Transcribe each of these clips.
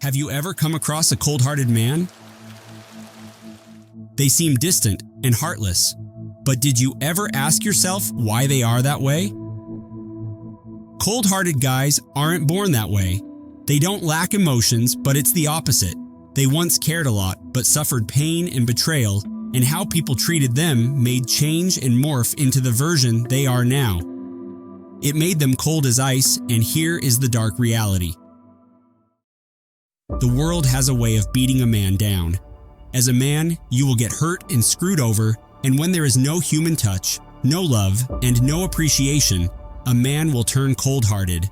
Have you ever come across a cold-hearted man? They seem distant and heartless, but did you ever ask yourself why they are that way? Cold-hearted guys aren't born that way. They don't lack emotions, but it's the opposite. They once cared a lot, but suffered pain and betrayal, and how people treated them made change and morph into the version they are now. It made them cold as ice, and here is the dark reality. The world has a way of beating a man down. As a man, you will get hurt and screwed over, and when there is no human touch, no love, and no appreciation, a man will turn cold-hearted.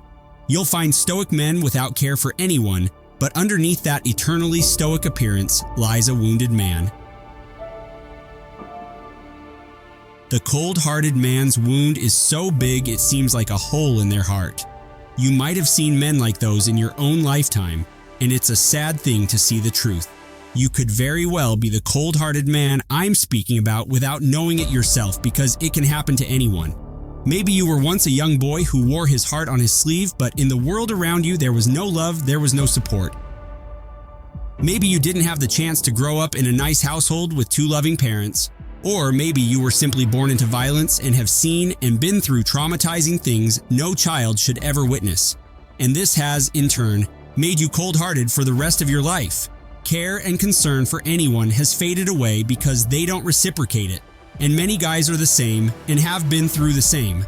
You'll find stoic men without care for anyone, but underneath that eternally stoic appearance lies a wounded man. The cold-hearted man's wound is so big it seems like a hole in their heart. You might have seen men like those in your own lifetime, and it's a sad thing to see the truth. You could very well be the cold-hearted man I'm speaking about without knowing it yourself, because it can happen to anyone. Maybe you were once a young boy who wore his heart on his sleeve, but in the world around you there was no love, there was no support. Maybe you didn't have the chance to grow up in a nice household with two loving parents. Or maybe you were simply born into violence and have seen and been through traumatizing things no child should ever witness. And this has, in turn, made you cold-hearted for the rest of your life. Care and concern for anyone has faded away because they don't reciprocate it. And many guys are the same and have been through the same.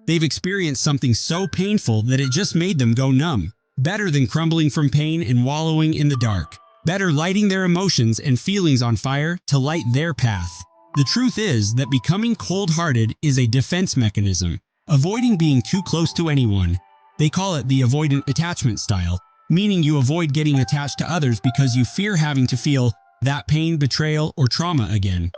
They've experienced something so painful that it just made them go numb. Better than crumbling from pain and wallowing in the dark. Better lighting their emotions and feelings on fire to light their path. The truth is that becoming cold-hearted is a defense mechanism, avoiding being too close to anyone. They call it the avoidant attachment style, meaning you avoid getting attached to others because you fear having to feel that pain, betrayal, or trauma again.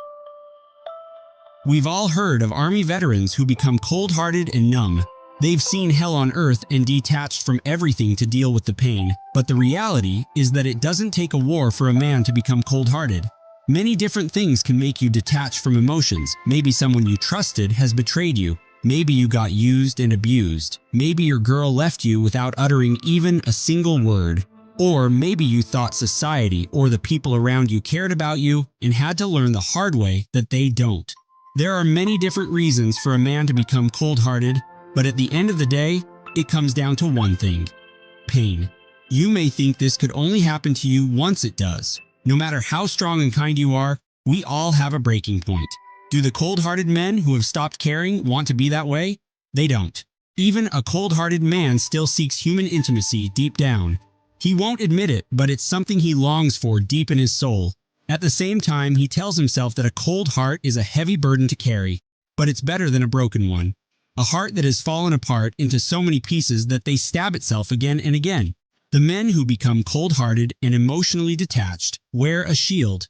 We've all heard of Army veterans who become cold-hearted and numb. They've seen hell on earth and detached from everything to deal with the pain, but the reality is that it doesn't take a war for a man to become cold-hearted. Many different things can make you detach from emotions. Maybe someone you trusted has betrayed you. Maybe you got used and abused. Maybe your girl left you without uttering even a single word. Or maybe you thought society or the people around you cared about you and had to learn the hard way that they don't. There are many different reasons for a man to become cold-hearted, but at the end of the day, it comes down to one thing: pain. You may think this could only happen to you once it does. No matter how strong and kind you are, we all have a breaking point. Do the cold-hearted men who have stopped caring want to be that way? They don't. Even a cold-hearted man still seeks human intimacy deep down. He won't admit it, but it's something he longs for deep in his soul. At the same time, he tells himself that a cold heart is a heavy burden to carry, but it's better than a broken one. A heart that has fallen apart into so many pieces that they stab itself again and again. The men who become cold-hearted and emotionally detached wear a shield.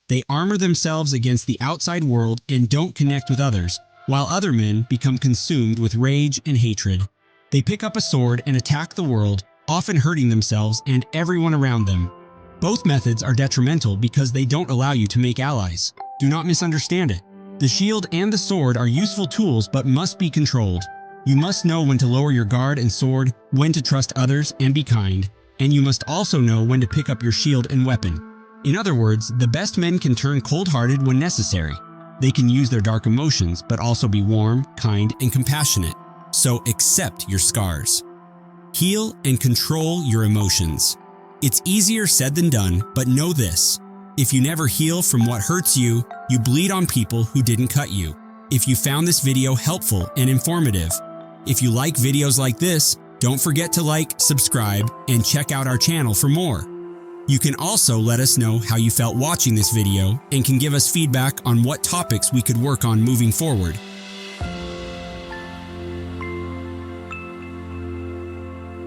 They armor themselves against the outside world and don't connect with others, while other men become consumed with rage and hatred. They pick up a sword and attack the world, often hurting themselves and everyone around them. Both methods are detrimental because they don't allow you to make allies. Do not misunderstand it. The shield and the sword are useful tools but must be controlled. You must know when to lower your guard and sword, when to trust others and be kind, and you must also know when to pick up your shield and weapon. In other words, the best men can turn cold-hearted when necessary. They can use their dark emotions, but also be warm, kind, and compassionate. So accept your scars. Heal and control your emotions. It's easier said than done, but know this. If you never heal from what hurts you, you bleed on people who didn't cut you. If you found this video helpful and informative, if you like videos like this, don't forget to like, subscribe, and check out our channel for more. You can also let us know how you felt watching this video and can give us feedback on what topics we could work on moving forward.